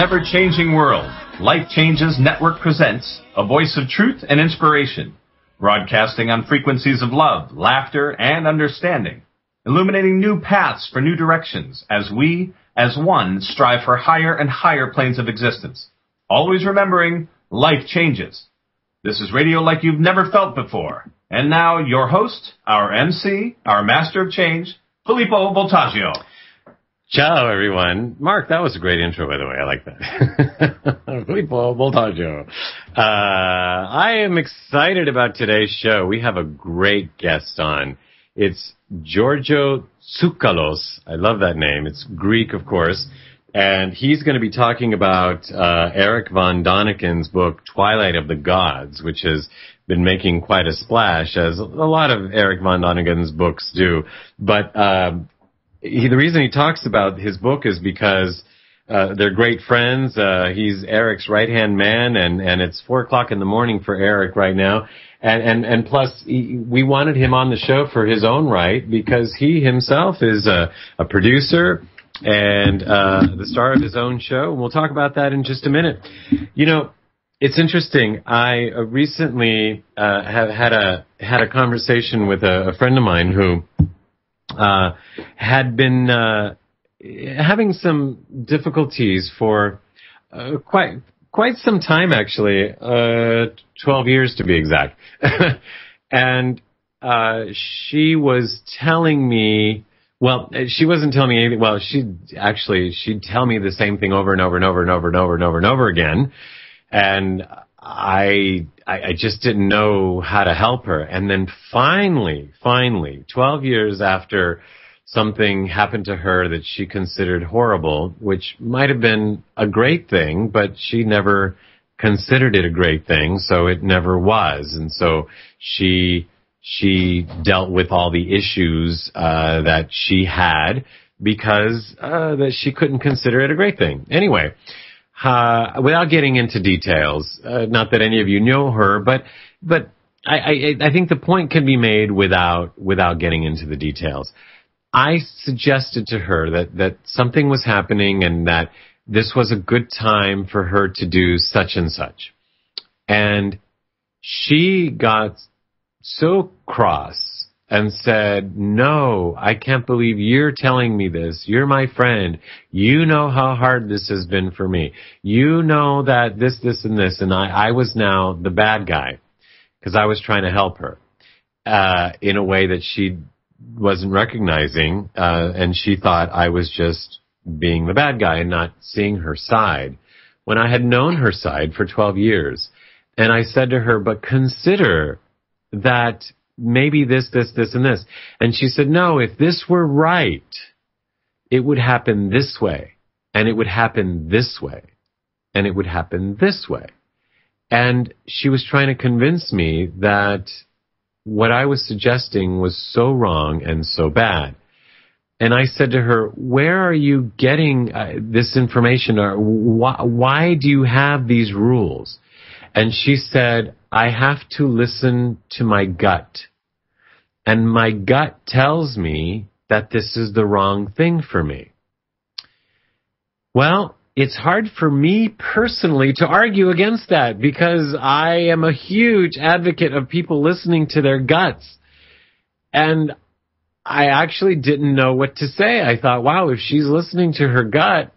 ever-changing world, Life Changes Network presents a voice of truth and inspiration, broadcasting on frequencies of love, laughter, and understanding, illuminating new paths for new directions as we, as one, strive for higher and higher planes of existence. Always remembering, life changes. This is radio like you've never felt before. And now, your host, our MC, our master of change, Filippo Voltaggio. Ciao, everyone. Mark, that was a great intro, by the way. I like that. Filippo Voltaggio. I am excited about today's show. We have a great guest on. It's Giorgio Tsoukalos. I love that name. It's Greek, of course. And he's going to be talking about Erich von Daniken's book, Twilight of the Gods, which has been making quite a splash, as a lot of Erich von Daniken's books do. But the reason he talks about his book is because they're great friends. He's Eric's right-hand man, and it's 4 o'clock in the morning for Eric right now. And plus, we wanted him on the show for his own right, because he himself is a producer and the star of his own show. And we'll talk about that in just a minute. You know, it's interesting. I recently have had a conversation with a friend of mine who had been having some difficulties for quite some time, actually, 12 years to be exact. And she was telling me, well, she wasn't telling me anything. Well, she'd tell me the same thing over and over and over and over and over and over and over again. And I just didn't know how to help her. And then finally, 12 years after something happened to her that she considered horrible, which might have been a great thing, but she never considered it a great thing, so it never was. And so she dealt with all the issues that she had because that she couldn't consider it a great thing. Anyway, without getting into details, not that any of you know her, but I think the point can be made without getting into the details. I suggested to her that something was happening and that this was a good time for her to do such and such. And she got so cross and said, "No, I can't believe you're telling me this. You're my friend. You know how hard this has been for me. You know that this, and this." And I was now the bad guy because I was trying to help her in a way that she wasn't recognizing, and she thought I was just being the bad guy and not seeing her side when I had known her side for 12 years. And I said to her, "But consider that maybe this, and this." And she said, "No, if this were right, it would happen this way, and it would happen this way, and it would happen this way." And she was trying to convince me that what I was suggesting was so wrong and so bad. And I said to her, "Where are you getting this information? Or why do you have these rules?" And she said, "I have to listen to my gut. And my gut tells me that this is the wrong thing for me." Well, it's hard for me personally to argue against that because I am a huge advocate of people listening to their guts. And I actually didn't know what to say. I thought, wow, if she's listening to her gut,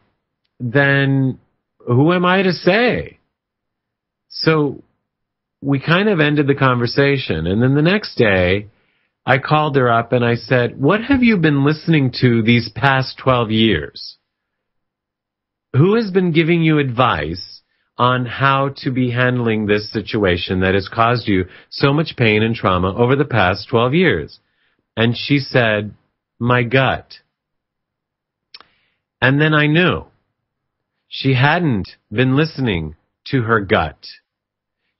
then who am I to say? So we kind of ended the conversation. And then the next day, I called her up and I said, "What have you been listening to these past 12 years? Who has been giving you advice on how to be handling this situation that has caused you so much pain and trauma over the past 12 years?" And she said, "My gut." And then I knew she hadn't been listening to her gut.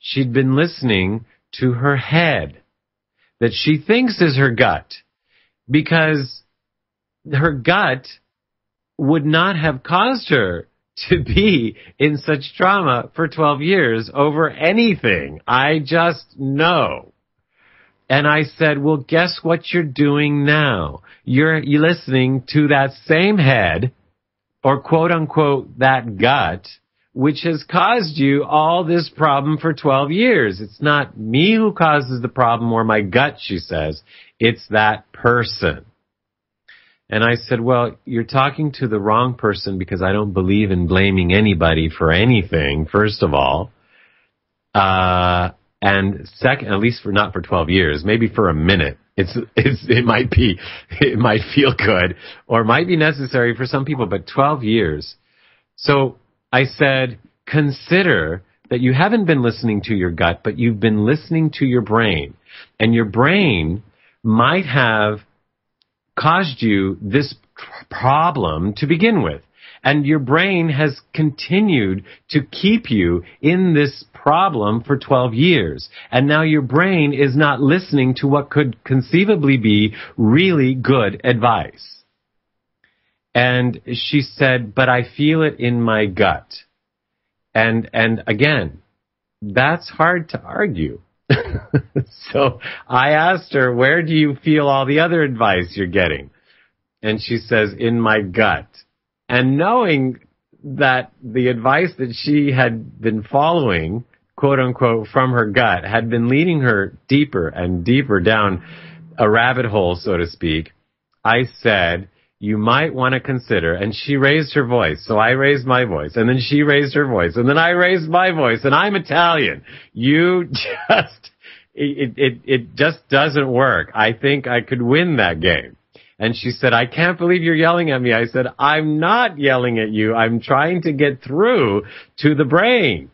She'd been listening to her head that she thinks is her gut, because her gut would not have caused her to be in such trauma for 12 years over anything. I just know. And I said, "Well, guess what you're doing now? You're listening to that same head or quote unquote that gut, which has caused you all this problem for 12 years. It's not me who causes the problem or my gut, she says. It's that person. And I said, well, you're talking to the wrong person because I don't believe in blaming anybody for anything, first of all. And second, at least not for 12 years, maybe for a minute. It might feel good or might be necessary for some people, but 12 years. So I said, consider that you haven't been listening to your gut, but you've been listening to your brain. And your brain might have caused you this problem to begin with. And your brain has continued to keep you in this problem for 12 years. And now your brain is not listening to what could conceivably be really good advice. And she said, but I feel it in my gut. And again, that's hard to argue. So I asked her, where do you feel all the other advice you're getting? And she says, in my gut. And knowing that the advice that she had been following, quote unquote, from her gut had been leading her deeper and deeper down a rabbit hole, so to speak, I said, you might want to consider, and she raised her voice, so I raised my voice, and then she raised her voice, and then I raised my voice, and I'm Italian. It just doesn't work. I think I could win that game. And she said, I can't believe you're yelling at me. I said, I'm not yelling at you. I'm trying to get through to the brain.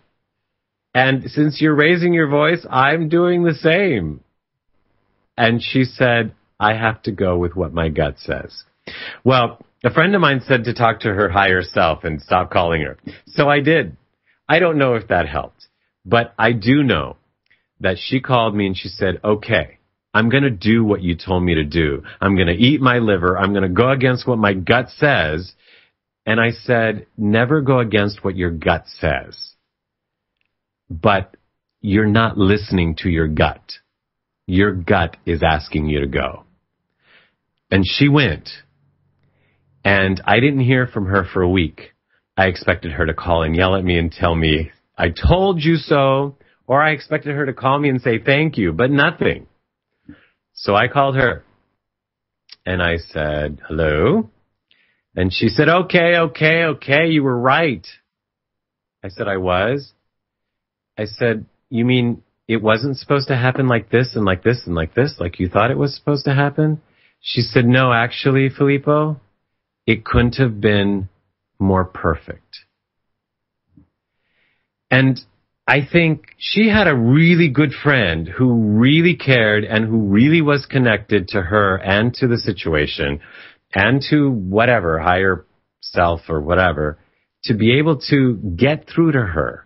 And since you're raising your voice, I'm doing the same. And she said, I have to go with what my gut says. Well, a friend of mine said to talk to her higher self and stop calling her. So I did. I don't know if that helped, but I do know that she called me and she said, okay, I'm going to do what you told me to do. I'm going to eat my liver. I'm going to go against what my gut says. And I said, never go against what your gut says. But you're not listening to your gut. Your gut is asking you to go. And she went. And I didn't hear from her for a week. I expected her to call and yell at me and tell me, I told you so. Or I expected her to call me and say thank you, but nothing. So I called her. And I said, hello? And she said, okay, you were right. I said, I was? I said, you mean it wasn't supposed to happen like this and like this and like this, like you thought it was supposed to happen? She said, no, actually, Filippo, it couldn't have been more perfect. And I think she had a really good friend who really cared and who really was connected to her and to the situation and to whatever, higher self or whatever, to be able to get through to her,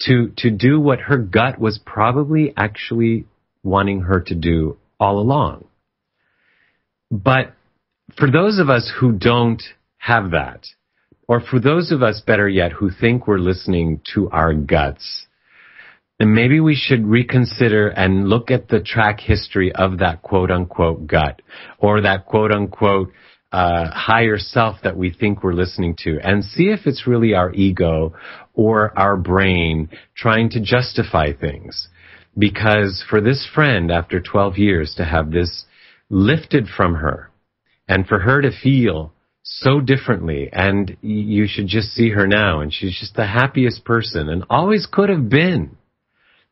to do what her gut was probably actually wanting her to do all along. But for those of us who don't have that, or for those of us, better yet, who think we're listening to our guts, then maybe we should reconsider and look at the track history of that quote-unquote gut, or that quote-unquote higher self that we think we're listening to, and see if it's really our ego or our brain trying to justify things. Because for this friend, after 12 years, to have this lifted from her, and for her to feel so differently, and you should just see her now, and she's just the happiest person, and always could have been.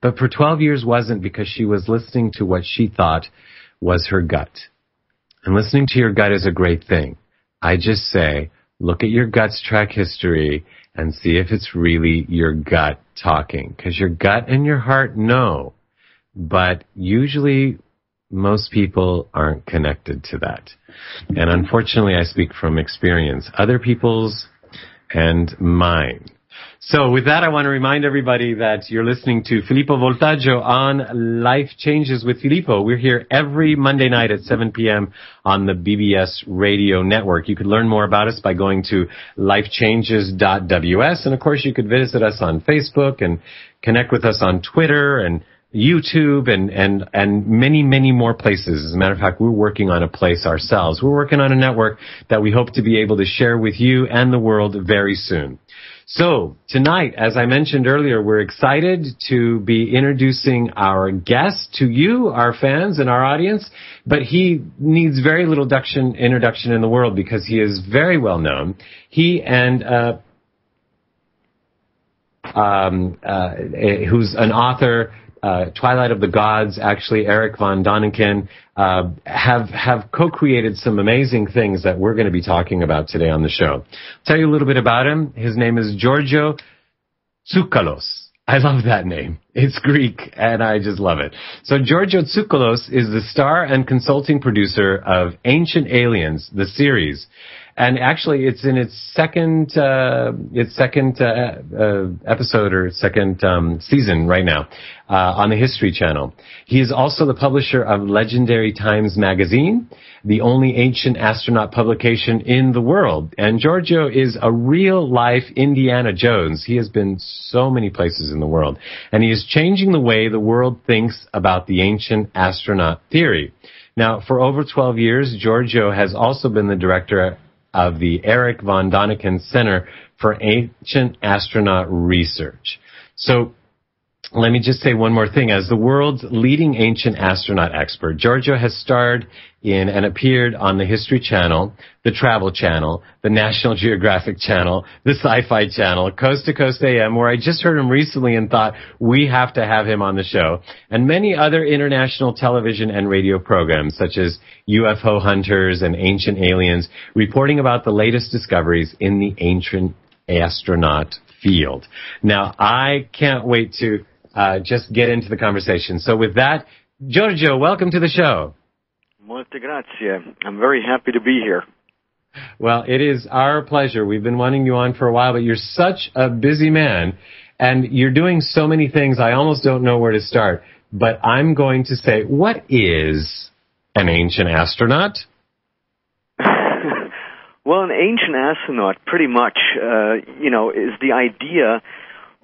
But for 12 years wasn't, because she was listening to what she thought was her gut. And listening to your gut is a great thing. I just say, look at your gut's track history and see if it's really your gut talking. Because your gut and your heart know, but usually most people aren't connected to that. And unfortunately, I speak from experience, other people's and mine. So with that, I want to remind everybody that you're listening to Filippo Voltaggio on Life Changes with Filippo. We're here every Monday night at 7 p.m. on the BBS Radio Network. You could learn more about us by going to lifechanges.ws. And of course, you could visit us on Facebook and connect with us on Twitter and YouTube and many, many more places. As a matter of fact, we're working on a place ourselves. We're working on a network that we hope to be able to share with you and the world very soon. So tonight, as I mentioned earlier, we're excited to be introducing our guest to you, our fans and our audience, but he needs very little introduction in the world because he is very well known. He and who's an author, Twilight of the Gods, actually, Eric von Däniken, have co-created some amazing things that we're going to be talking about today on the show. I'll tell you a little bit about him. His name is Giorgio Tsoukalos. I love that name. It's Greek, and I just love it. So Giorgio Tsoukalos is the star and consulting producer of Ancient Aliens, the series. And actually, it's in its second episode or second season right now on the History Channel. He is also the publisher of Legendary Times magazine, the only ancient astronaut publication in the world. And Giorgio is a real-life Indiana Jones. He has been so many places in the world. And he is changing the way the world thinks about the Ancient Astronaut Theory. Now, for over 12 years, Giorgio has also been the director of the Eric von Däniken Center for Ancient Astronaut Research. So let me just say one more thing. As the world's leading ancient astronaut expert, Giorgio has starred in and appeared on the History Channel, the Travel Channel, the National Geographic Channel, the Sci-Fi Channel, Coast to Coast AM, where I just heard him recently and thought we have to have him on the show, and many other international television and radio programs such as UFO Hunters and Ancient Aliens, reporting about the latest discoveries in the ancient astronaut field. Now, I can't wait to just get into the conversation. So with that, Giorgio, welcome to the show. Molte grazie. I'm very happy to be here. Well, it is our pleasure. We've been wanting you on for a while, but you're such a busy man, and you're doing so many things, I almost don't know where to start. But I'm going to say, what is an ancient astronaut? Well, an ancient astronaut, pretty much, is the idea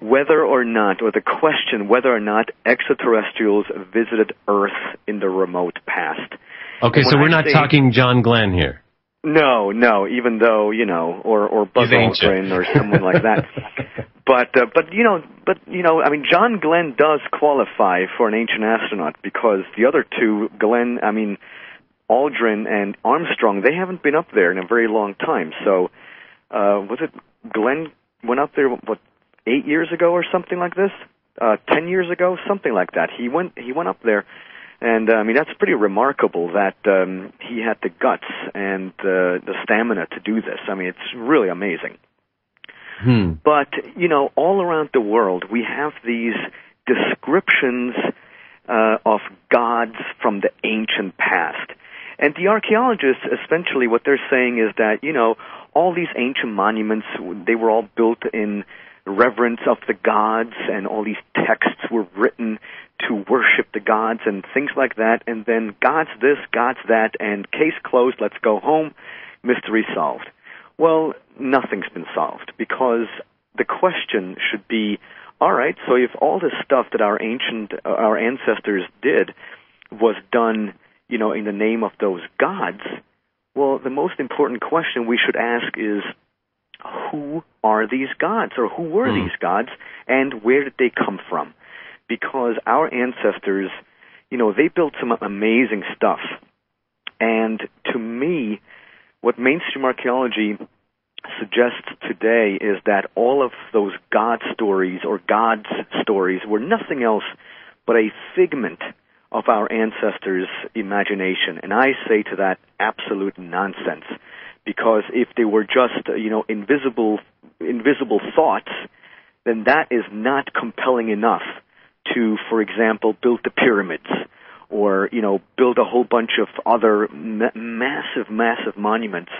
whether or not, or the question whether or not extraterrestrials visited Earth in the remote past. Okay, so we're not talking John Glenn here. No, even though, or Buzz Aldrin or someone like that. But John Glenn does qualify for an ancient astronaut because the other two, Aldrin and Armstrong, they haven't been up there in a very long time. So, was it Glenn went up there, 8 years ago or something like this? 10 years ago, something like that. He went up there. And, that's pretty remarkable that he had the guts and the stamina to do this. It's really amazing. But, all around the world, we have these descriptions of gods from the ancient past. And the archaeologists, essentially, what they're saying is that, all these ancient monuments, they were all built in reverence of the gods, and all these texts were written to worship the gods and things like that, and then God's this, God's that, and case closed, let's go home, mystery solved. Well, nothing's been solved, because the question should be, all right, so if all this stuff that our ancestors did was done, in the name of those gods, well, the most important question we should ask is, who are these gods, or who were these gods, and where did they come from? Because our ancestors, they built some amazing stuff. And to me, what mainstream archaeology suggests today is that all of those God stories or God's stories were nothing else but a figment of our ancestors' imagination. And I say to that, absolute nonsense. Because if they were just, invisible thoughts, then that is not compelling enough to, for example, build the pyramids or, build a whole bunch of other massive monuments,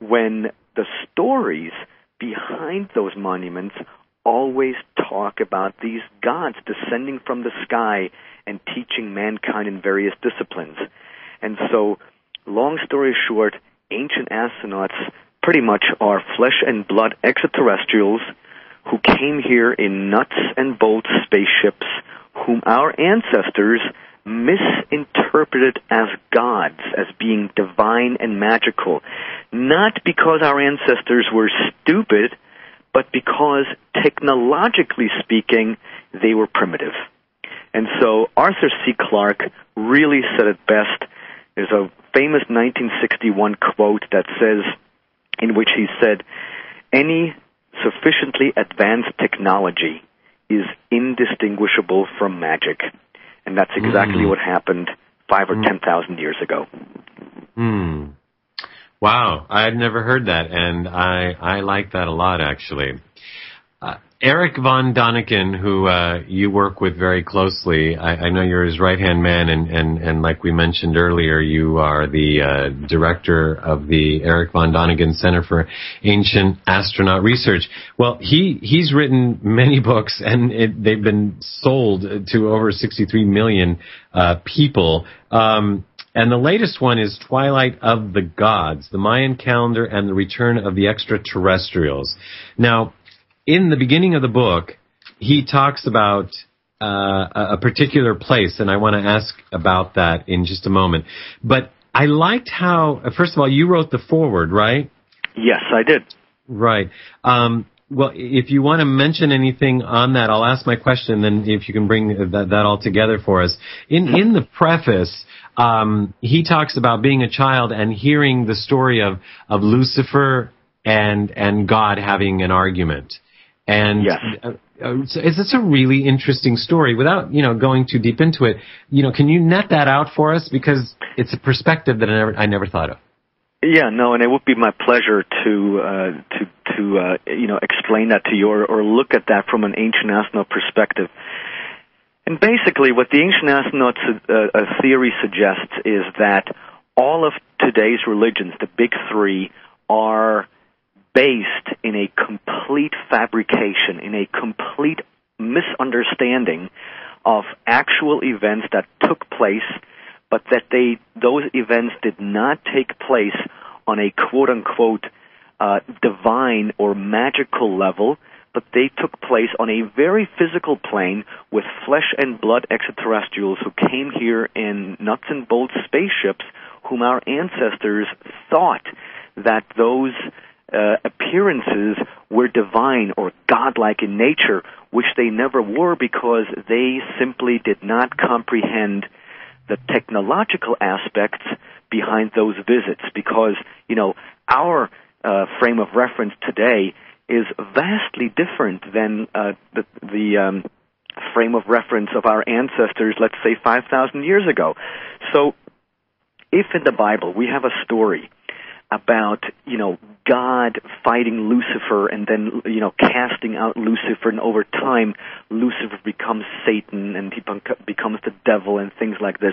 when the stories behind those monuments always talk about these gods descending from the sky and teaching mankind in various disciplines. And so, long story short, ancient astronauts pretty much are flesh and blood extraterrestrials who came here in nuts and bolts spaceships, whom our ancestors misinterpreted as gods, as being divine and magical, not because our ancestors were stupid, but because, technologically speaking, they were primitive. And so Arthur C. Clarke really said it best. There's a famous 1961 quote that says, in which he said, "Any sufficiently advanced technology is indistinguishable from magic." And that's exactly what happened 5 or 10,000 years ago. Wow, I had never heard that, and I like that a lot, actually. Eric von Däniken, who you work with very closely, I know you're his right-hand man, and like we mentioned earlier, you are the director of the Eric von Däniken Center for Ancient Astronaut Research. Well, he's written many books, and they've been sold to over 63 million people. And the latest one is Twilight of the Gods, the Mayan Calendar and the Return of the Extraterrestrials. Now, in the beginning of the book, he talks about a particular place, and I want to ask about that in just a moment. But I liked how, first of all, you wrote the foreword, right? Yes, I did. Right. Well, if you want to mention anything on that, I'll ask my question, then if you can bring that all together for us. In the preface, he talks about being a child and hearing the story of Lucifer and God having an argument. And yes. It's a really interesting story. Without, going too deep into it, can you net that out for us? Because it's a perspective that I never thought of. Yeah, no, and it would be my pleasure to explain that to you or look at that from an ancient astronaut perspective. And basically, what the ancient astronaut theory suggests is that all of today's religions, the big three, are based in a complete fabrication, in a complete misunderstanding of actual events that took place, but that those events did not take place on a quote-unquote divine or magical level, but they took place on a very physical plane with flesh and blood extraterrestrials who came here in nuts and bolts spaceships, whom our ancestors thought that those appearances were divine or godlike in nature, which they never were because they simply did not comprehend the technological aspects behind those visits. Because, our frame of reference today is vastly different than the frame of reference of our ancestors, let's say 5,000 years ago. So, if in the Bible we have a story about, God fighting Lucifer and then, casting out Lucifer, and over time Lucifer becomes Satan and he becomes the devil and things like this.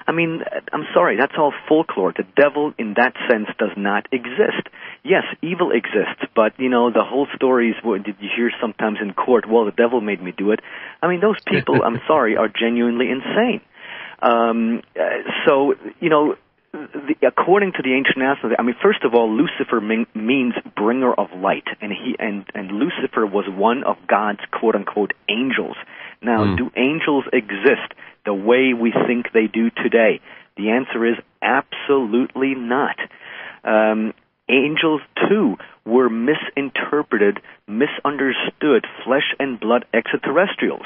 I mean, I'm sorry, that's all folklore. The devil in that sense does not exist. Yes, evil exists, but, the whole stories, did you hear sometimes in court, well, the devil made me do it. I mean, those people, I'm sorry, are genuinely insane. According to the ancient astronaut, first of all, Lucifer means bringer of light, and Lucifer was one of God's quote-unquote angels. Now, do angels exist the way we think they do today? The answer is absolutely not. Angels, too, were misinterpreted, misunderstood flesh and blood extraterrestrials.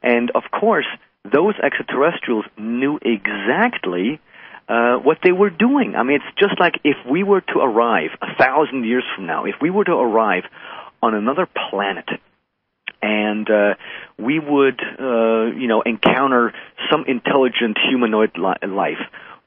And, of course, those extraterrestrials knew exactly what they were doing. It's just like if we were to arrive 1,000 years from now, if we were to arrive on another planet and we would, encounter some intelligent humanoid life,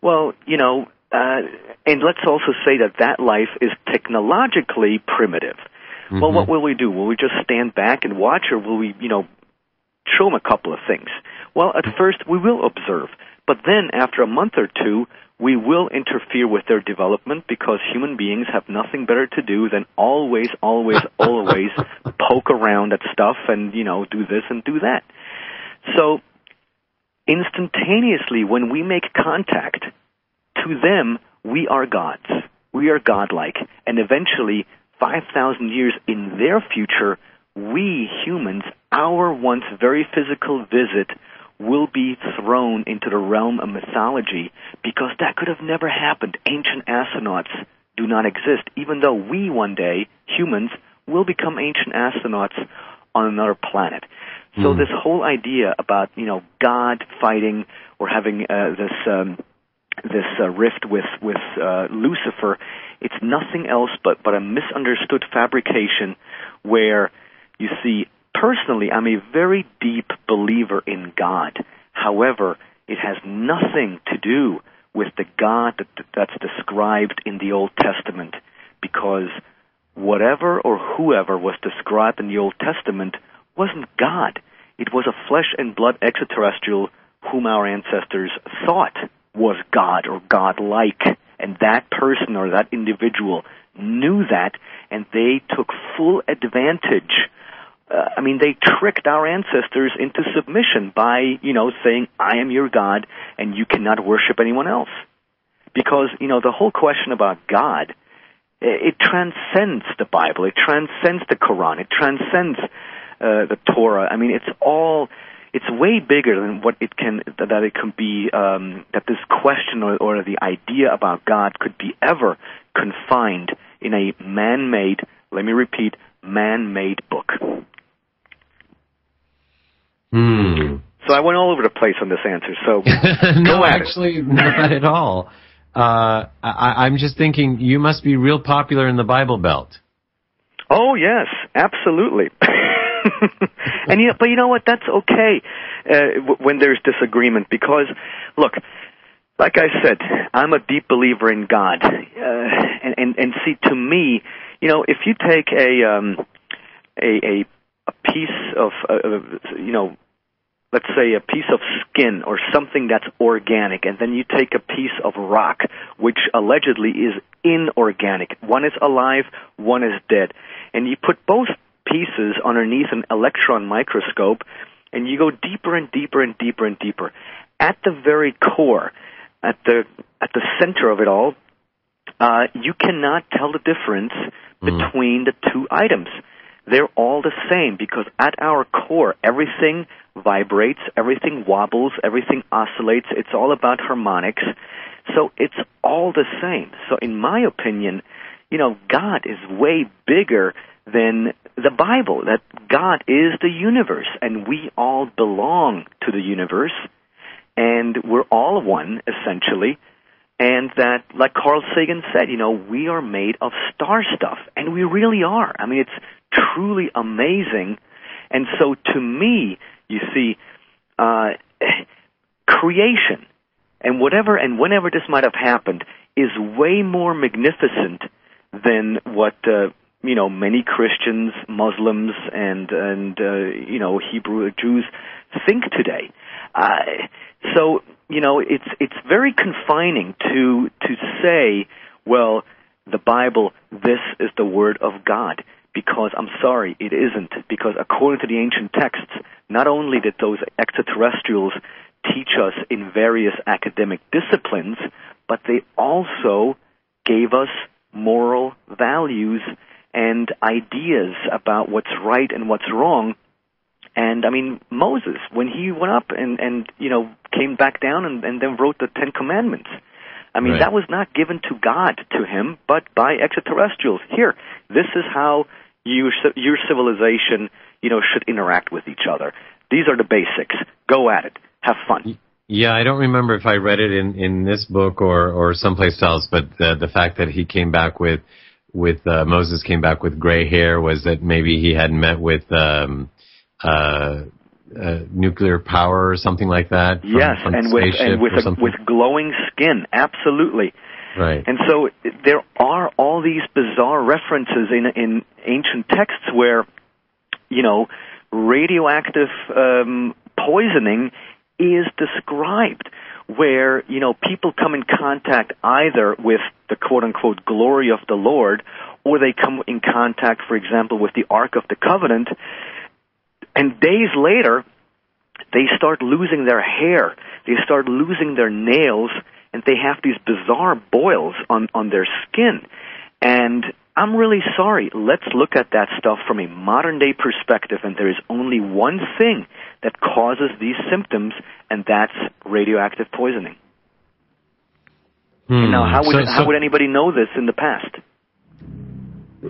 well, and let's also say that life is technologically primitive. Mm-hmm. Well, what will we do? Will we just stand back and watch, or will we, show them a couple of things? Well, at first we will observe. But then, after a month or two, we will interfere with their development because human beings have nothing better to do than always poke around at stuff and, do this and do that. So, instantaneously, when we make contact, to them, we are gods. We are godlike. And eventually, 5,000 years in their future, we humans our once very physical visit will be thrown into the realm of mythology because that could have never happened. Ancient astronauts do not exist, even though we one day, humans, will become ancient astronauts on another planet. So this whole idea about, God fighting or having this rift with Lucifer, it's nothing else but a misunderstood fabrication where, you see, personally, I'm a very deep believer in God. However, it has nothing to do with the God that's described in the Old Testament, because whatever or whoever was described in the Old Testament wasn't God. It was a flesh and blood extraterrestrial whom our ancestors thought was God or God-like, and that person or that individual knew that, and they took full advantage. They tricked our ancestors into submission by, saying, I am your God, and you cannot worship anyone else. Because, the whole question about God, it transcends the Bible, it transcends the Quran, it transcends the Torah. It's way bigger than what it can be, that this question or the idea about God could be ever confined in a man-made, let me repeat, man-made book. So I went all over the place on this answer, so no, actually, not at all. I'm just thinking you must be real popular in the Bible Belt. Oh, yes, absolutely. But you know what? That's okay when there's disagreement, because, look, like I said, I'm a deep believer in God. And see, to me, if you take a piece of, let's say a piece of skin or something that's organic, and then you take a piece of rock, which allegedly is inorganic. One is alive, one is dead. And you put both pieces underneath an electron microscope, and you go deeper and deeper and deeper and deeper. At the very core, at the center of it all, you cannot tell the difference between the two items. They're all the same, because at our core, everything vibrates, everything wobbles, everything oscillates. It's all about harmonics. So it's all the same. So in my opinion, God is way bigger than the Bible, that God is the universe, and we all belong to the universe, and we're all one, essentially, and that, like Carl Sagan said, we are made of star stuff, and we really are. It's truly amazing. And so to me, you see, creation, and whenever this might have happened, is way more magnificent than what many Christians, Muslims, and Hebrew Jews think today. So it's very confining to say, well, the Bible, this is the Word of God, because I'm sorry, it isn't. Because according to the ancient texts, not only did those extraterrestrials teach us in various academic disciplines, but they also gave us moral values and ideas about what's right and what's wrong. And Moses, when he went up and came back down and then wrote the Ten Commandments, right. That was not given to God, to him, but by extraterrestrials. Here, this is how your civilization, should interact with each other. These are the basics. Go at it. Have fun. Yeah, I don't remember if I read it in this book or someplace else, but the fact that he came back with Moses came back with gray hair was that maybe he had met with nuclear power or something like that. With glowing skin, absolutely. Right. And so there are all these bizarre references in ancient texts where, radioactive poisoning is described, where, people come in contact either with the quote-unquote glory of the Lord, or they come in contact, for example, with the Ark of the Covenant, and days later, they start losing their hair, they start losing their nails, and they have these bizarre boils on their skin. And, I'm really sorry. Let's look at that stuff from a modern-day perspective, and there is only one thing that causes these symptoms, and that's radioactive poisoning. And now, how would anybody know this in the past?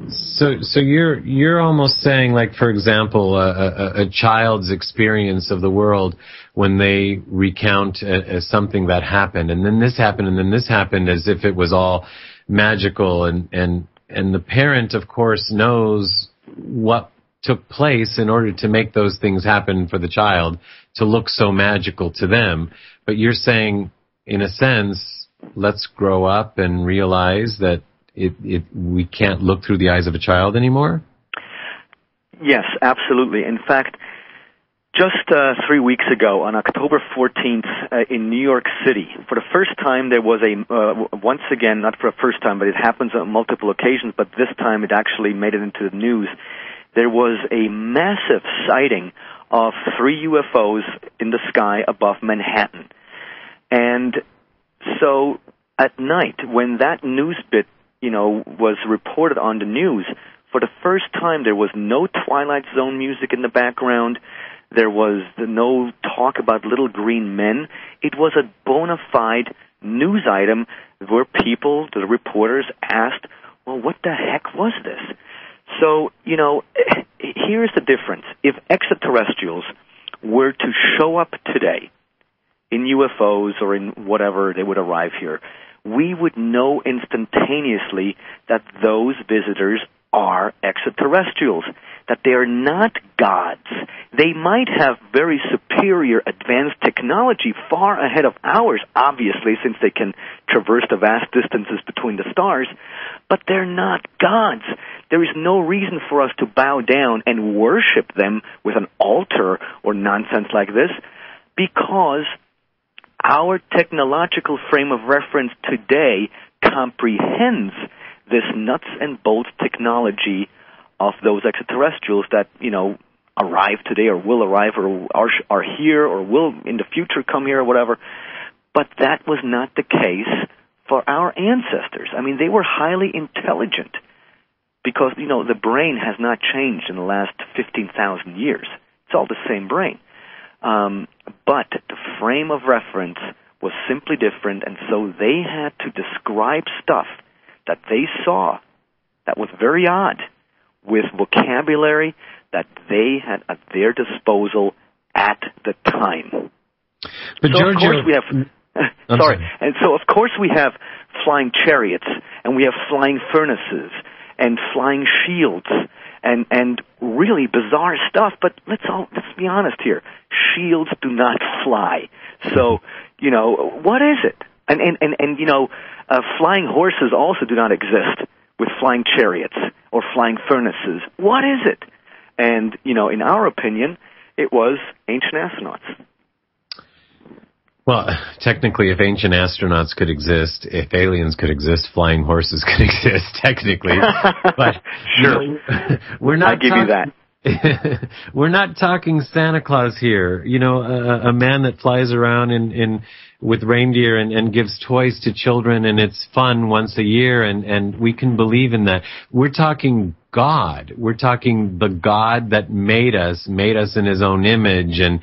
So you're almost saying, like, for example, a child's experience of the world when they recount something that happened, and then this happened, and then this happened, as if it was all magical, and the parent, of course, knows what took place in order to make those things happen for the child to look so magical to them. But you're saying, in a sense, let's grow up and realize that we can't look through the eyes of a child anymore? Yes, absolutely. In fact, just 3 weeks ago, on October 14th, in New York City, for the first time there was once again, not for the first time, but it happens on multiple occasions, but this time it actually made it into the news. There was a massive sighting of 3 UFOs in the sky above Manhattan. And so at night, when that news bit, was reported on the news, for the first time there was no Twilight Zone music in the background. There was no talk about little green men. It was a bona fide news item where people, the reporters, asked, well, what the heck was this? So, here's the difference. If extraterrestrials were to show up today in UFOs or in whatever they would arrive here, we would know instantaneously that those visitors are extraterrestrials, that they are not gods. They might have very superior advanced technology far ahead of ours, obviously, since they can traverse the vast distances between the stars, but they're not gods. There is no reason for us to bow down and worship them with an altar or nonsense like this, because our technological frame of reference today comprehends this nuts and bolts technology of those extraterrestrials that, arrive today or will arrive or are here or will in the future come here or whatever. But that was not the case for our ancestors. I mean, they were highly intelligent because, the brain has not changed in the last 15,000 years. It's all the same brain. But the frame of reference was simply different, and so they had to describe stuff that they saw that was very odd with vocabulary that they had at their disposal at the time. But so Giorgio, of course we have and so of course we have flying chariots, and we have flying furnaces and flying shields and really bizarre stuff, but let's be honest here. Shields do not fly. So, what is it? And flying horses also do not exist with flying chariots or flying furnaces. What is it? And, in our opinion, it was ancient astronauts. Well, technically, if ancient astronauts could exist, if aliens could exist, flying horses could exist, technically. But sure, we're not. I give you that. We're not talking Santa Claus here. A man that flies around with reindeer and gives toys to children, and it's fun once a year, and we can believe in that. We're talking God. We're talking the God that made us in His own image, and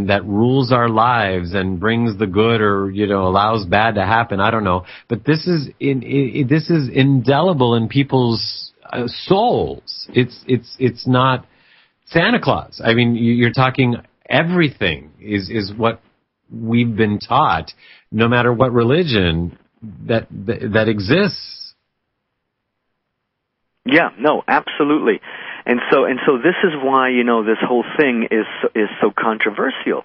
that rules our lives and brings the good or allows bad to happen. I don't know, but this is indelible in people's souls. It's not Santa Claus. I mean, you're talking everything is what we've been taught, no matter what religion that exists. Yeah, no, absolutely. And so this is why, this whole thing is so controversial.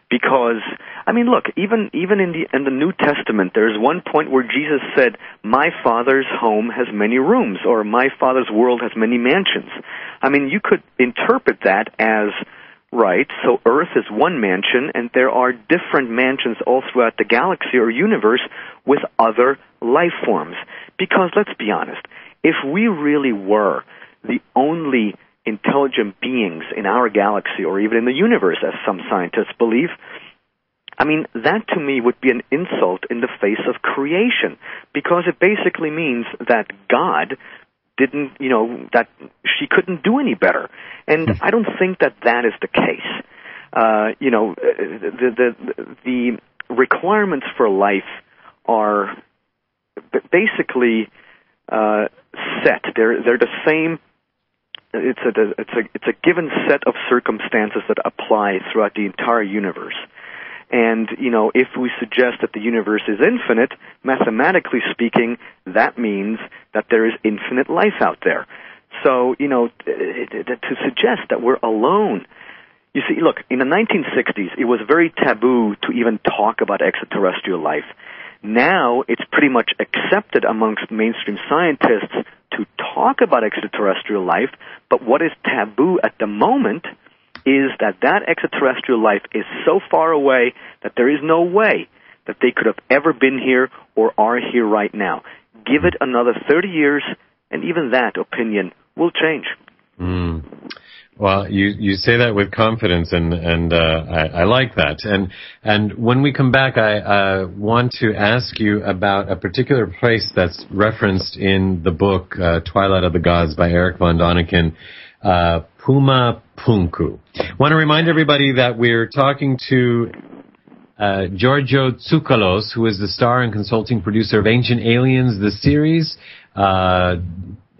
Because, I mean, look, even in the New Testament, there's one point where Jesus said, "My Father's home has many rooms," or "My Father's world has many mansions." I mean, you could interpret that as, right, so Earth is one mansion, and there are different mansions all throughout the galaxy or universe with other life forms. Because, let's be honest, if we really were the only intelligent beings in our galaxy or even in the universe, as some scientists believe, I mean, that to me would be an insult in the face of creation, because it basically means that God didn't, that she couldn't do any better. And I don't think that is the case. The requirements for life are basically set. They're the same. It's a given set of circumstances that apply throughout the entire universe. And, if we suggest that the universe is infinite, mathematically speaking, that means that there is infinite life out there. So, to suggest that we're alone. You see, look, in the 1960s, it was very taboo to even talk about extraterrestrial life. Now, it's pretty much accepted amongst mainstream scientists to talk about extraterrestrial life, but what is taboo at the moment is that extraterrestrial life is so far away that there is no way that they could have ever been here or are here right now. Give it another 30 years, and even that opinion will change. Well, you say that with confidence, and I like that. And when we come back, I want to ask you about a particular place that's referenced in the book Twilight of the Gods by Eric von Däniken, Puma Punku. I want to remind everybody that we're talking to Giorgio Tsoukalos, who is the star and consulting producer of Ancient Aliens, the series,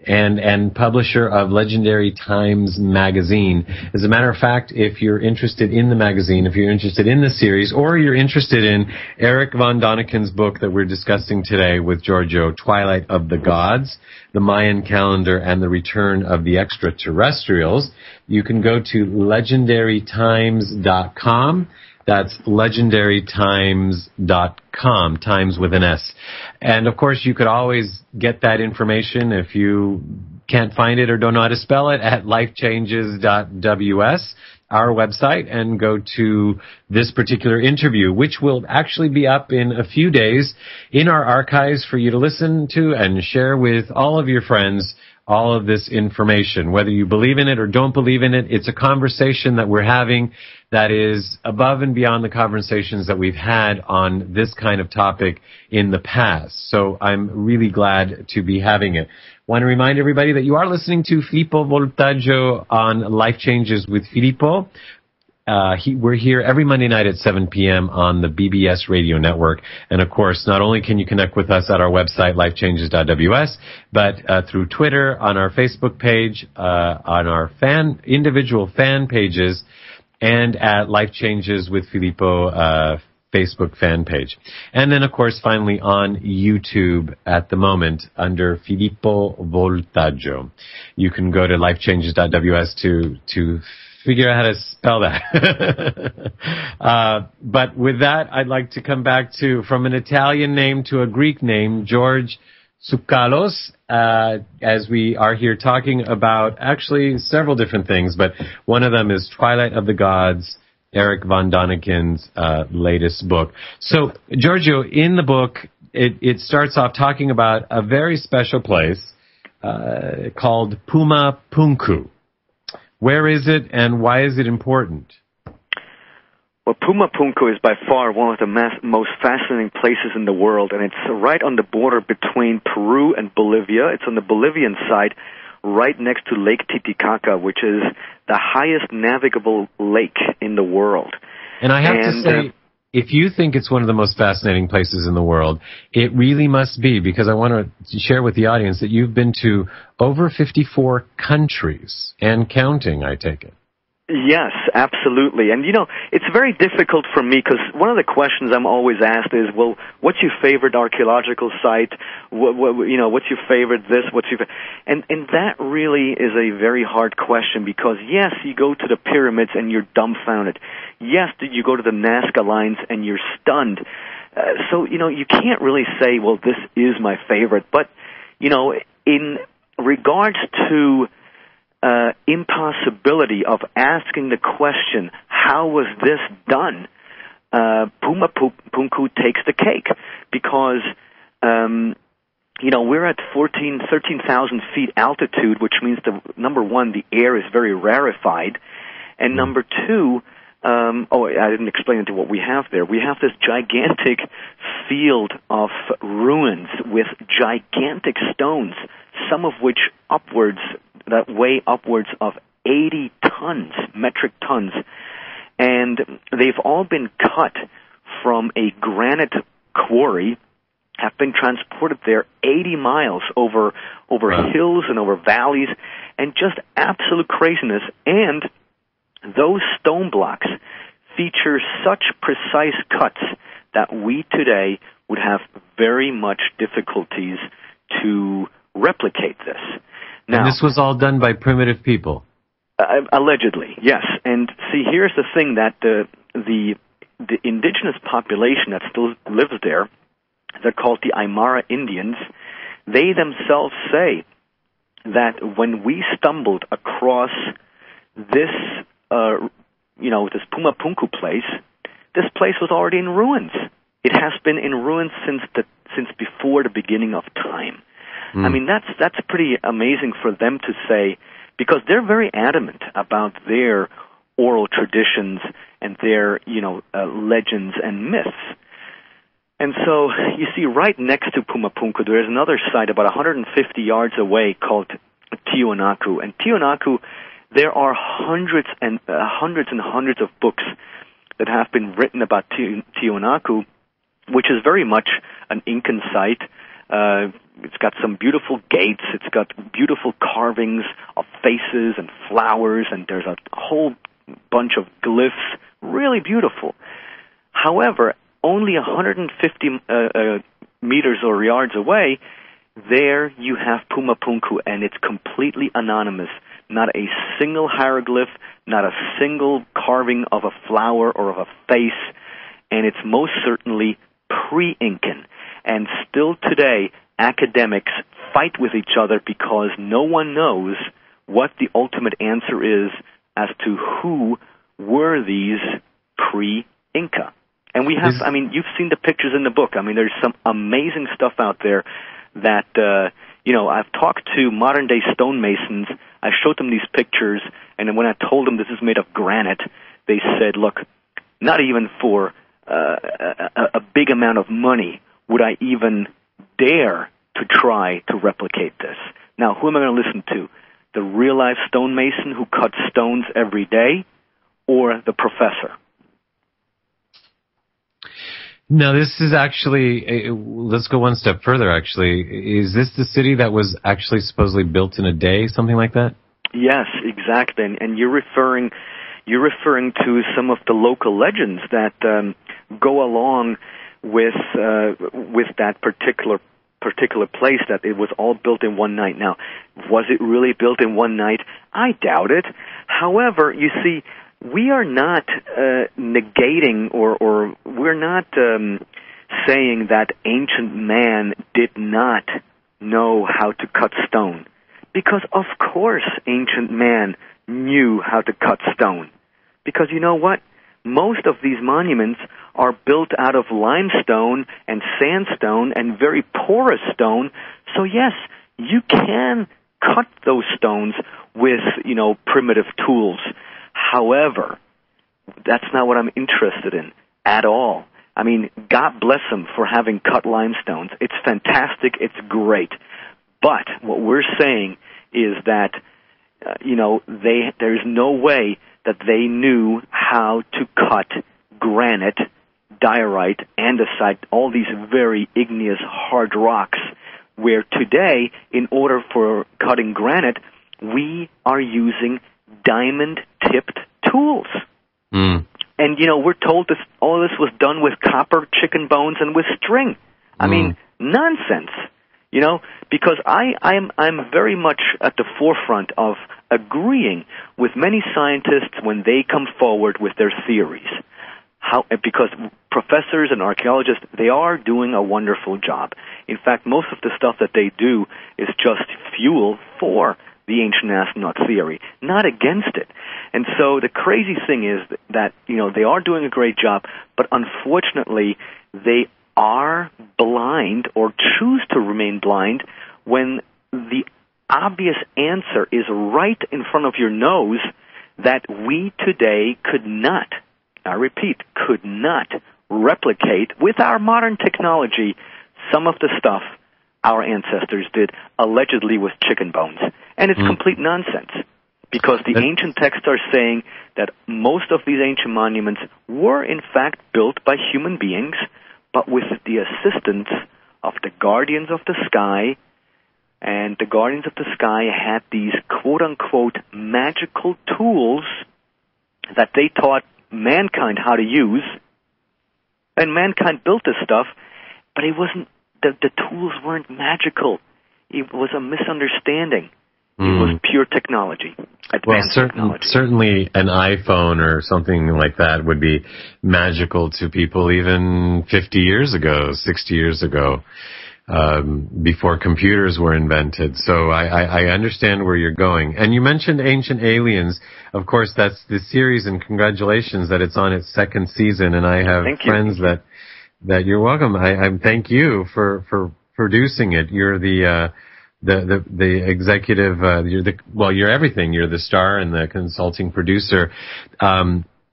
and publisher of Legendary Times magazine. As a matter of fact, if you're interested in the magazine, if you're interested in the series, or you're interested in Eric von Däniken's book that we're discussing today with Giorgio, Twilight of the Gods, the Mayan Calendar, and the Return of the Extraterrestrials, you can go to legendarytimes.com. That's legendarytimes.com, times with an S. And of course, you could always get that information if you can't find it or don't know how to spell it at lifechanges.ws, our website, and go to this particular interview, which will actually be up in a few days in our archives for you to listen to and share with all of your friends all of this information. Whether you believe in it or don't believe in it, it's a conversation that we're having that is above and beyond the conversations that we've had on this kind of topic in the past. So I'm really glad to be having it. Want to remind everybody that you are listening to Filippo Voltaggio on Life Changes with Filippo. We're here every Monday night at 7 p.m. on the BBS radio network. And of course, not only can you connect with us at our website, lifechanges.ws, but through Twitter, on our Facebook page, on our individual fan pages, and at Life Changes with Filippo Facebook fan page. And then, of course, finally on YouTube at the moment under Filippo Voltaggio. You can go to lifechanges.ws to figure out how to spell that. But with that, I'd like to come back to, from an Italian name to a Greek name, Giorgio Tsoukalos, as we are here talking about actually several different things, but one of them is Twilight of the Gods, Eric von Däniken's latest book. So, Giorgio, in the book, it starts off talking about a very special place called Puma Punku. Where is it, and why is it important? Well, Puma Punku is by far one of the most fascinating places in the world, and it's right on the border between Peru and Bolivia. It's on the Bolivian side, right next to Lake Titicaca, which is the highest navigable lake in the world. And I have to say, if you think it's one of the most fascinating places in the world, it really must be, because I want to share with the audience that you've been to over 54 countries and counting, I take it. Yes, absolutely. And, it's very difficult for me because one of the questions I'm always asked is, well, what's your favorite archaeological site? What's your favorite this? And that really is a very hard question because, yes, you go to the pyramids and you're dumbfounded. Yes, you go to the Nazca lines and you're stunned. So, you can't really say, well, this is my favorite. But, in regards to impossibility of asking the question, how was this done? Puma Punku takes the cake because, we're at 13,000 feet altitude, which means number one, the air is very rarefied, and number two, I didn't explain it to what we have there. We have this gigantic field of ruins with gigantic stones, some of which that weigh upwards of 80 tons, metric tons. And they've all been cut from a granite quarry, have been transported there 80 miles over hills and over valleys, and just absolute craziness. And those stone blocks feature such precise cuts that we today would have very much difficulties to replicate this. Now, and this was all done by primitive people? Allegedly, yes. And see, here's the thing, that the indigenous population that still lives there, they're called the Aymara Indians. They themselves say that when we stumbled across this this Pumapunku place, this place was already in ruins. It has been in ruins since before the beginning of time. I mean, that's pretty amazing for them to say, because they're very adamant about their oral traditions and their legends and myths. And so you see, right next to Pumapunku, there is another site about 150 yards away called Tiwanaku. And Tiwanaku, there are hundreds and hundreds of books that have been written about Tiwanaku, which is very much an Incan site. It's got some beautiful gates. It's got beautiful carvings of faces and flowers, and there's a whole bunch of glyphs. Really beautiful. However, only 150 meters or yards away, there you have Pumapunku, and it's completely anonymous. Not a single hieroglyph, not a single carving of a flower or of a face, and it's most certainly pre-Incan. And still today, academics fight with each other because no one knows what the ultimate answer is as to who were these pre-Inca. And we have, you've seen the pictures in the book. I mean, there's some amazing stuff out there that, I've talked to modern-day stonemasons. I showed them these pictures, and then when I told them this is made of granite, they said, look, not even for a big amount of money would I even dare to try to replicate this. Now, who am I going to listen to? The real-life stonemason who cuts stones every day, or the professor? No, this is actually, let's go one step further, actually. Is this the city that was actually supposedly built in a day, something like that? Yes, exactly. And you're referring to some of the local legends that go along with that particular place, that it was all built in one night. Now, was it really built in one night? I doubt it. However, you see, we are not negating or we're not saying that ancient man did not know how to cut stone. Because of course ancient man knew how to cut stone. Because you know what? Most of these monuments are built out of limestone and sandstone and very porous stone. So yes, you can cut those stones with, primitive tools. However, that's not what I'm interested in at all. I mean, God bless them for having cut limestones. It's fantastic. It's great. But what we're saying is that, there's no way that they knew how to cut granite, diorite, andesite, all these very igneous hard rocks, where today, in order for cutting granite, we are using diamond-tipped tools. And, we're told all this was done with copper, chicken bones, and with string. I mean, nonsense, because I'm very much at the forefront of agreeing with many scientists when they come forward with their theories. Because professors and archaeologists, they are doing a wonderful job. In fact, most of the stuff that they do is just fuel for the Ancient Astronaut Theory, not against it. And so the crazy thing is that, they are doing a great job, but unfortunately they are blind or choose to remain blind when the obvious answer is right in front of your nose that we today could not I repeat, could not replicate with our modern technology some of the stuff our ancestors did allegedly with chicken bones. And it's complete nonsense, because the ancient texts are saying that most of these ancient monuments were in fact built by human beings, but with the assistance of the guardians of the sky. And the guardians of the sky had these quote-unquote magical tools that they taught mankind how to use. And mankind built this stuff, but it wasn't, the tools weren't magical. It was a misunderstanding. It was pure technology, advanced technology. Certainly an iPhone or something like that would be magical to people even 50 years ago, 60 years ago, before computers were invented. So I understand where you're going. And you mentioned Ancient Aliens. Of course, that's the series, and congratulations that it's on its second season. And I have friends that you're welcome. I thank you for producing it. You're the executive, you're everything. You're the star and the consulting producer.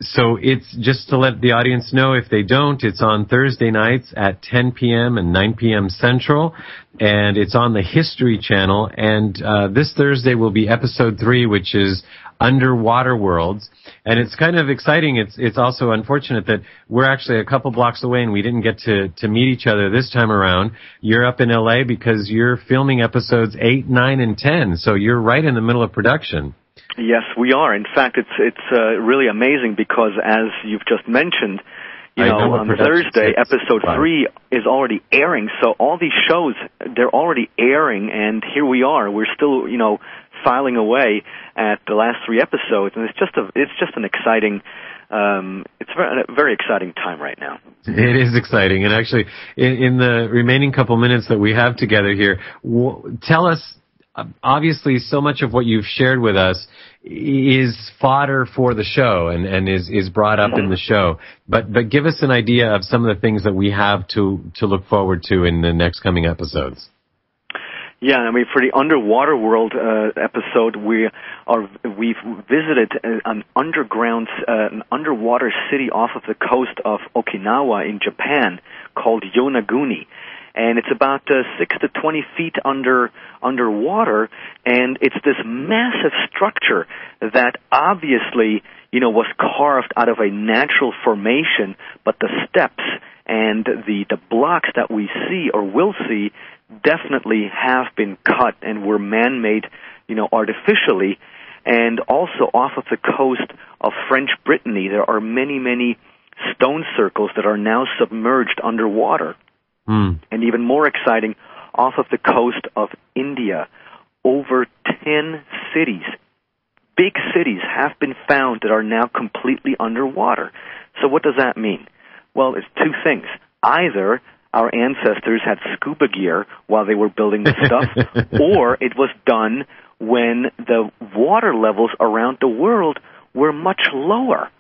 So it's just to let the audience know, if they don't, it's on Thursday nights at 10 p.m. and 9 p.m. Central, and it's on the History Channel. And this Thursday will be episode 3, which is Underwater Worlds. And it's kind of exciting. It's also unfortunate that we're actually a couple blocks away and we didn't get to meet each other this time around. You're up in LA because you're filming episodes 8, 9, and 10. So you're right in the middle of production. Yes, we are. In fact, it's really amazing because, as you've just mentioned, on Thursday, episode 3 is already airing. So all these shows, they're already airing, and here we are. We're still, filing away at the last 3 episodes, and it's just an exciting, it's a very exciting time right now. It is exciting, and actually, in the remaining couple minutes that we have together here, tell us. Obviously, so much of what you've shared with us is fodder for the show and is brought up in the show. But give us an idea of some of the things that we have to look forward to in the next coming episodes. Yeah, I mean, for the Underwater World episode, we've visited an underwater city off of the coast of Okinawa in Japan called Yonaguni. And it's about 6 to 20 feet underwater, and it's this massive structure that obviously, was carved out of a natural formation, but the steps and the blocks that we see or will see definitely have been cut and were man-made, artificially. And also off of the coast of French Brittany, there are many, many stone circles that are now submerged underwater. And even more exciting, off of the coast of India, over 10 cities, big cities, have been found that are now completely underwater. So what does that mean? Well, it's 2 things. Either our ancestors had scuba gear while they were building the stuff, or it was done when the water levels around the world were much lower.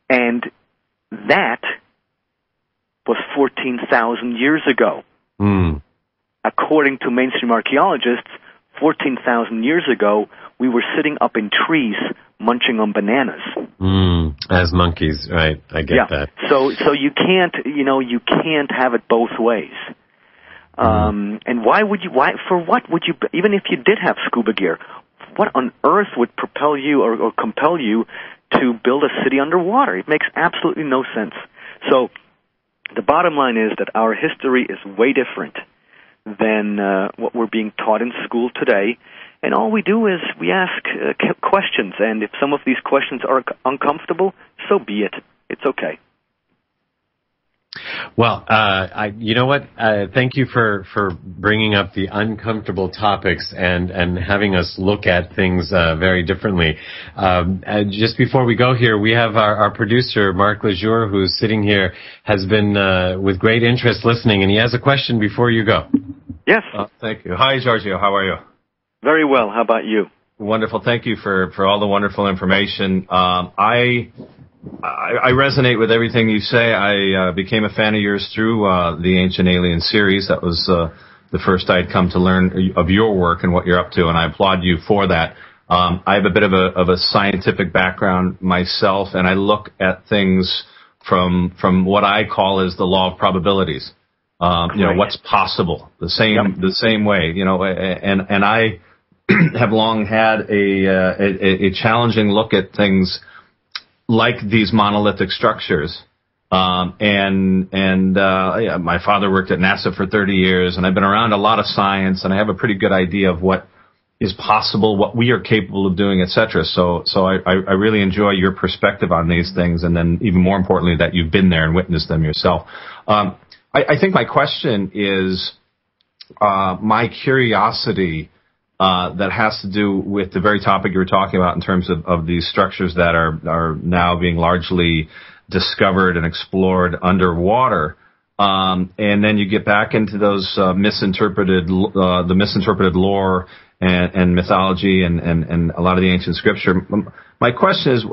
And that was 14,000 years ago. According to mainstream archaeologists, 14,000 years ago, we were sitting up in trees munching on bananas. As monkeys, right? I get that. So you can't have it both ways. And why would you, even if you did have scuba gear, what on earth would propel you or compel you to build a city underwater? It makes absolutely no sense. So the bottom line is that our history is way different than what we're being taught in school today. And all we do is we ask questions. And if some of these questions are uncomfortable, so be it. It's okay. Well, you know what? Thank you for bringing up the uncomfortable topics and having us look at things very differently. Just before we go here, we have our producer, Mark Lejour, who's sitting here, has been with great interest listening, and he has a question before you go. Yes. Thank you. Hi, Giorgio. How are you? Very well. How about you? Wonderful. Thank you for all the wonderful information. I resonate with everything you say. I became a fan of yours through the Ancient Aliens series. That was the first I'd come to learn of your work and what you're up to, and I applaud you for that. I have a bit of a scientific background myself, and I look at things from what I call as the law of probabilities. What's possible, the same way, and I have long had a challenging look at things like these monolithic structures. My father worked at NASA for 30 years, and I've been around a lot of science, and I have a pretty good idea of what is possible, what we are capable of doing, etc. So I really enjoy your perspective on these things, and then even more importantly, that you've been there and witnessed them yourself. I think my question is my curiosity that has to do with the very topic you were talking about in terms of these structures that are now being largely discovered and explored underwater. And then you get back into those misinterpreted lore and mythology and a lot of the ancient scripture. My question is,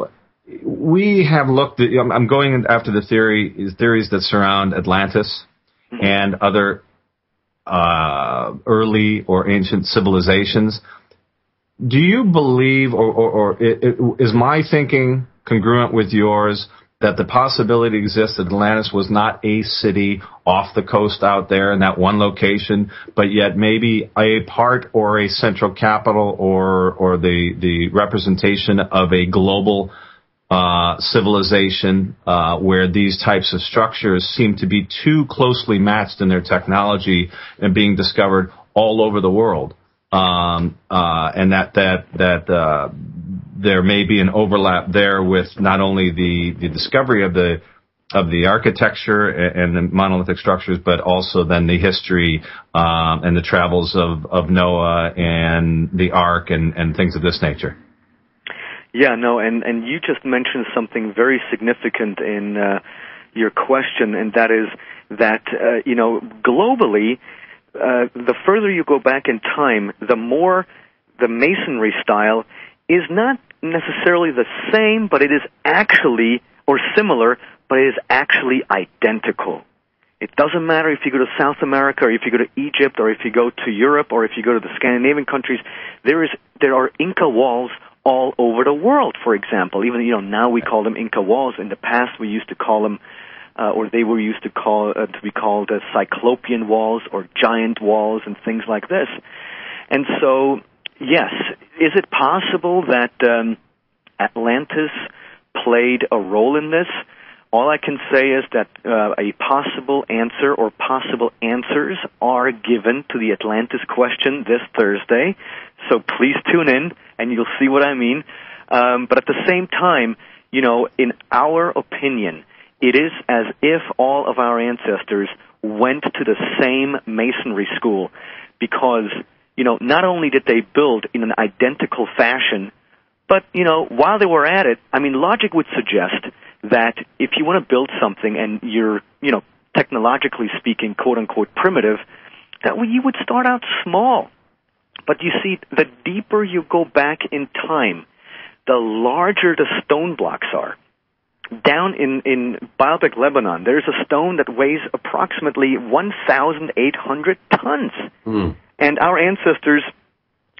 we have looked at, I'm going after the theories that surround Atlantis and other early or ancient civilizations. Do you believe, or is my thinking congruent with yours, that the possibility exists that Atlantis was not a city off the coast out there in that one location, but yet maybe a part or a central capital or the representation of a global civilization where these types of structures seem to be too closely matched in their technology and being discovered all over the world, and that there may be an overlap there with not only the discovery of the architecture and the monolithic structures, but also then the history and the travels of Noah and the Ark and things of this nature. Yeah, no, and you just mentioned something very significant in your question, and that is that, globally, the further you go back in time, the more the masonry style is not necessarily the same, but it is actually, or similar, but it is actually identical. It doesn't matter if you go to South America, or if you go to Egypt, or if you go to Europe, or if you go to the Scandinavian countries. There are Inca walls all over the world, for example. Even, now we call them Inca walls. In the past, we used to call them, or they were used to be called Cyclopean walls or giant walls and things like this. And so, yes, is it possible that Atlantis played a role in this? All I can say is that a possible answer or possible answers are given to the Atlantis question this Thursday. So please tune in and you'll see what I mean. But at the same time, in our opinion, it is as if all of our ancestors went to the same masonry school because, not only did they build in an identical fashion, but, while they were at it, logic would suggest that if you want to build something and you're, technologically speaking, quote-unquote primitive, that you would start out small. But you see, the deeper you go back in time, the larger the stone blocks are. Down in Baalbek, Lebanon, there's a stone that weighs approximately 1,800 tons. And our ancestors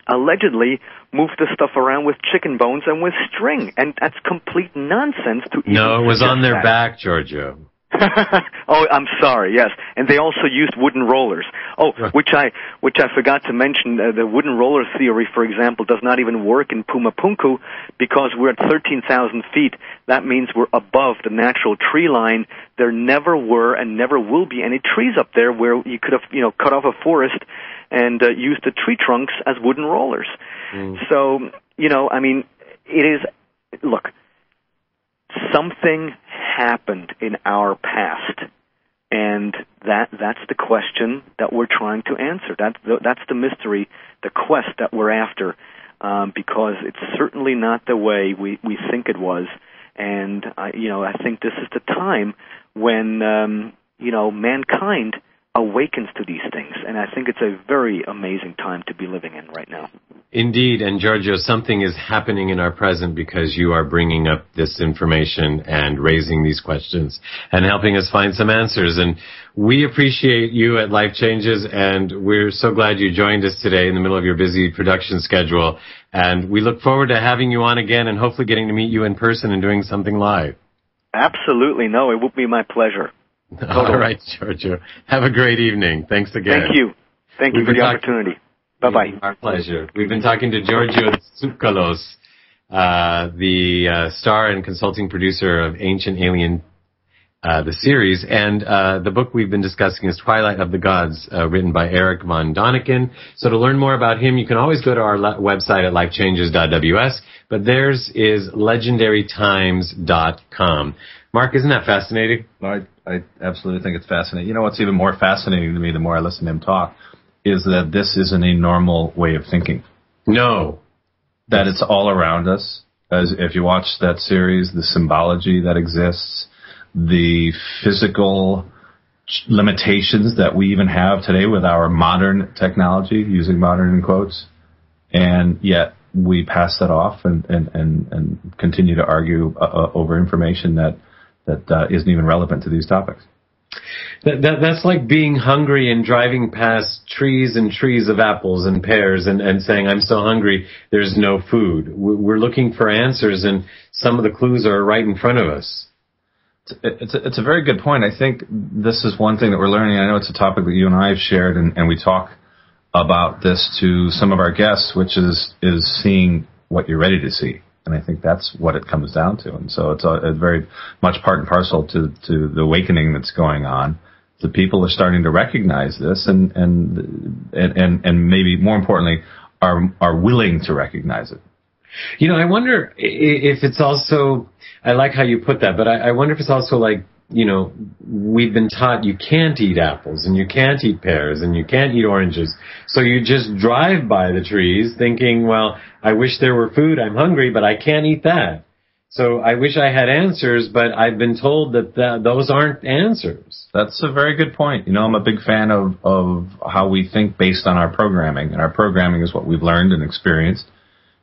allegedly moved this stuff around with chicken bones and with string, and that's complete nonsense to even No, it was on their that. back, Giorgio. Oh, I'm sorry, yes. And they also used wooden rollers. Oh, right. which I forgot to mention, the wooden roller theory, for example, does not even work in Pumapunku because we're at 13,000 feet. That means we're above the natural tree line. There never were and never will be any trees up there where you could have, cut off a forest and used the tree trunks as wooden rollers. So, it is, look, something happened in our past, and that's the question that we're trying to answer. That's the mystery, the quest that we're after, because it's certainly not the way we think it was. And I think this is the time when mankind awakens to these things. And I think it's a very amazing time to be living in right now. Indeed, and Giorgio, something is happening in our present because you are bringing up this information and raising these questions and helping us find some answers. And we appreciate you at Life Changes, and we're so glad you joined us today in the middle of your busy production schedule. And we look forward to having you on again and hopefully getting to meet you in person and doing something live. Absolutely. No, it would be my pleasure. Totally. All right, Giorgio. Have a great evening. Thanks again. Thank you. Thank you for the opportunity. Bye-bye. Our pleasure. We've been talking to Giorgio Tsoukalos, the star and consulting producer of Ancient Alien, the series, and the book we've been discussing is Twilight of the Gods, written by Eric von Däniken. So to learn more about him, you can always go to our website at lifechanges.ws, but theirs is legendarytimes.com. Mark, isn't that fascinating? No, I absolutely think it's fascinating. You know what's even more fascinating to me the more I listen to him talk is that this isn't a normal way of thinking. No. That it's all around us. As if you watch that series, the symbology that exists, the physical limitations that we even have today with our modern technology, using modern in quotes, and yet we pass that off and continue to argue over information that isn't even relevant to these topics. That's like being hungry and driving past trees and trees of apples and pears and saying, I'm so hungry, there's no food. We're looking for answers, and some of the clues are right in front of us. It's a very good point. I think this is one thing that we're learning. I know it's a topic that you and I have shared, and we talk about this to some of our guests, which is seeing what you're ready to see. And I think that's what it comes down to. And so it's a very much part and parcel to the awakening that's going on. The people are starting to recognize this and maybe more importantly are willing to recognize it. You know, I wonder if it's also, I like how you put that, but I wonder if it's also like, you know, we've been taught you can't eat apples and you can't eat pears and you can't eat oranges. So you just drive by the trees thinking, well, I wish there were food. I'm hungry, but I can't eat that. So I wish I had answers, but I've been told that those aren't answers. That's a very good point. You know, I'm a big fan of how we think based on our programming, and our programming is what we've learned and experienced.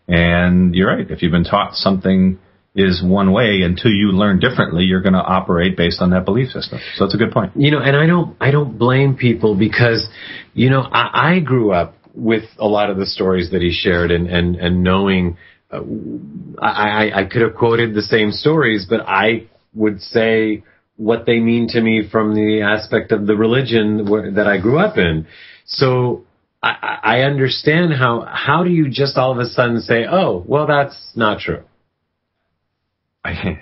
And you're right. If you've been taught something is one way, until you learn differently, you're going to operate based on that belief system. So it's a good point. You know, and I don't blame people because, you know, I grew up with a lot of the stories that he shared and knowing, I could have quoted the same stories, but I would say what they mean to me from the aspect of the religion that I grew up in. So I understand how do you just all of a sudden say, oh, well, that's not true. I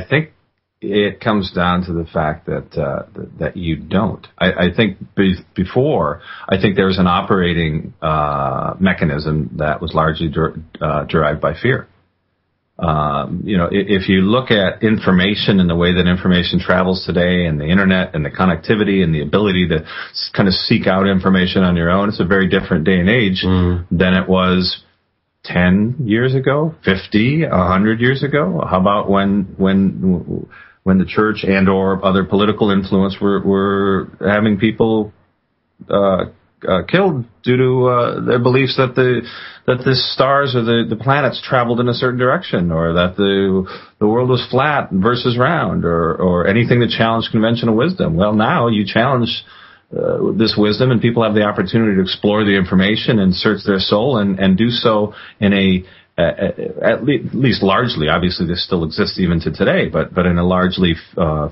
think it comes down to the fact that you don't. I think before, I think there was an operating mechanism that was largely derived by fear. You know, if you look at information and the way that information travels today, and the internet and the connectivity and the ability to kind of seek out information on your own, it's a very different day and age than it was 10 years ago, 50, 100 years ago. How about when the church and or other political influence were having people killed due to their beliefs that the stars or the planets traveled in a certain direction, or that the world was flat versus round, or anything that challenged conventional wisdom. Well, now you challenge this wisdom, and people have the opportunity to explore the information and search their soul and do so in at least largely, obviously this still exists even to today, but in a largely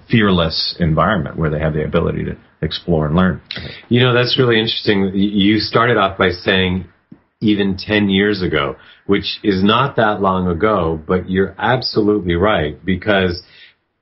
fearless environment where they have the ability to explore and learn. You know, that's really interesting. You started off by saying even 10 years ago, which is not that long ago, but you're absolutely right, because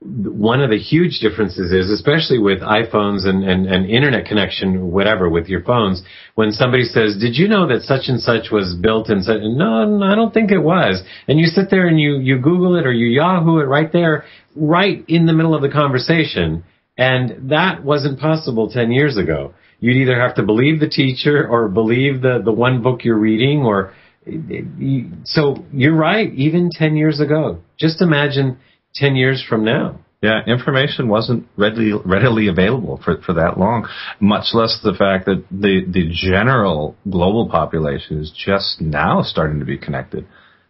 one of the huge differences is, especially with iPhones and internet connection, whatever, with your phones, when somebody says, did you know that such and such was built in such, no, I don't think it was. And you sit there and you Google it or you Yahoo it right there, right in the middle of the conversation. And that wasn't possible 10 years ago. You'd either have to believe the teacher or believe the one book you're reading, or so you're right, even 10 years ago. Just imagine 10 years from now. Yeah, information wasn't readily available for that long, much less the fact that the general global population is just now starting to be connected.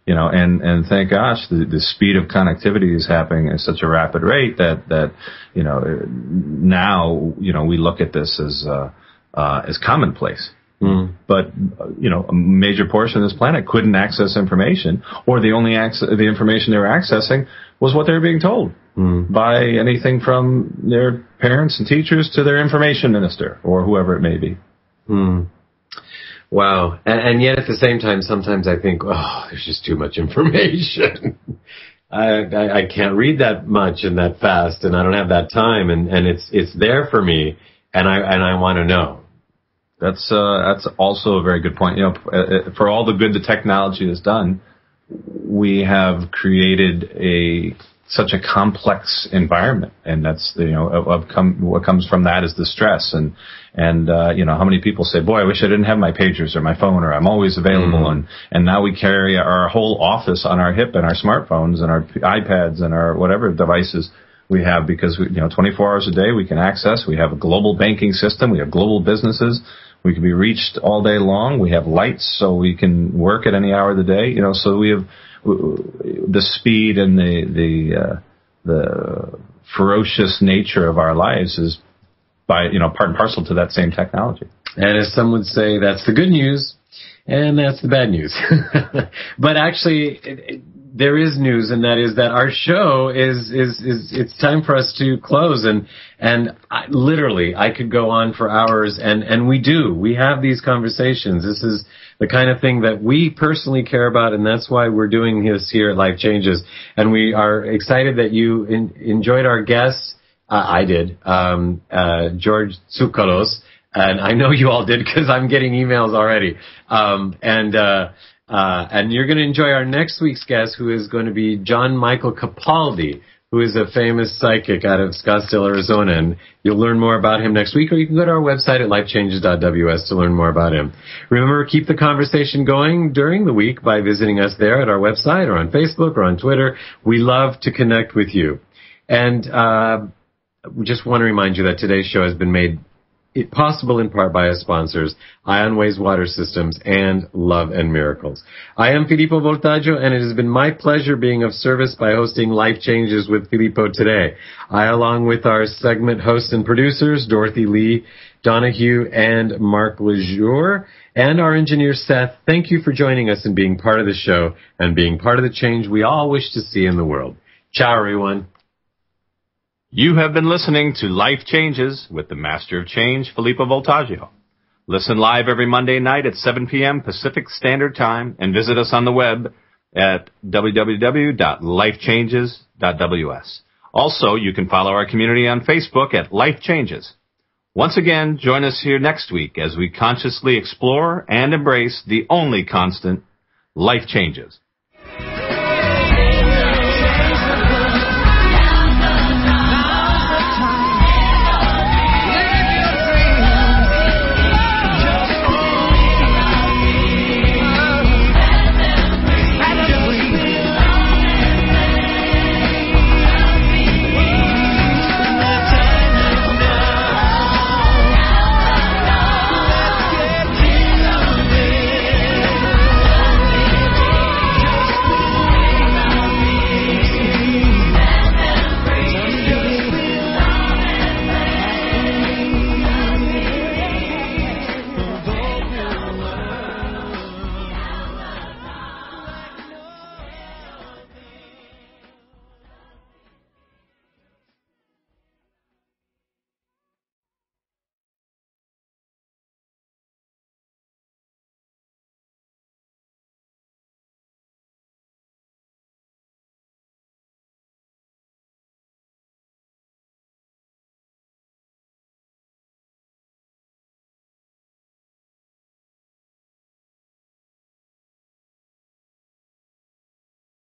And thank gosh, the speed of connectivity is happening at such a rapid rate that now, we look at this as commonplace. Mm. But, a major portion of this planet couldn't access information, or the information they were accessing was what they were being told by anything from their parents and teachers to their information minister or whoever it may be. Mm. Wow. And yet at the same time, sometimes I think, there's just too much information. I can't read that much and that fast, and I don't have that time, and it's there for me, and I want to know. That's also a very good point. For all the good the technology has done, we have created such a complex environment, and that's what comes from that is the stress and how many people say, boy, I wish I didn't have my pagers or my phone, or I'm always available, and now we carry our whole office on our hip and our smartphones and our iPads and our whatever devices we have, because 24 hours a day we can access. We have a global banking system. We have global businesses. We can be reached all day long. We have lights, so we can work at any hour of the day. So we have the speed and the ferocious nature of our lives is by part and parcel to that same technology. And as some would say, that's the good news, and that's the bad news. But actually, there is news, and that is that our show is it's time for us to close, and I could go on for hours, and we have these conversations. This is the kind of thing that we personally care about, and that's why we're doing this here at Life Changes. And we are excited that you enjoyed our guests. I did, Giorgio Tsoukalos, and I know you all did because I'm getting emails already. And you're going to enjoy our next week's guest, who is going to be John Michael Capaldi, who is a famous psychic out of Scottsdale, Arizona. And you'll learn more about him next week, or you can go to our website at lifechanges.ws to learn more about him. Remember, keep the conversation going during the week by visiting us there at our website or on Facebook or on Twitter. We love to connect with you. And we just want to remind you that today's show has been made possible in part by our sponsors, Ion Ways Water Systems and Love and Miracles. I am Filippo Voltaggio, and it has been my pleasure being of service by hosting Life Changes with Filippo today. I, along with our segment hosts and producers, Dorothy Lee Donahue and Mark Lejour, and our engineer Seth, thank you for joining us and being part of the show and being part of the change we all wish to see in the world. Ciao, everyone. You have been listening to Life Changes with the Master of Change, Filippo Voltaggio. Listen live every Monday night at 7 p.m. Pacific Standard Time, and visit us on the web at www.lifechanges.ws. Also, you can follow our community on Facebook at Life Changes. Once again, join us here next week as we consciously explore and embrace the only constant, life changes.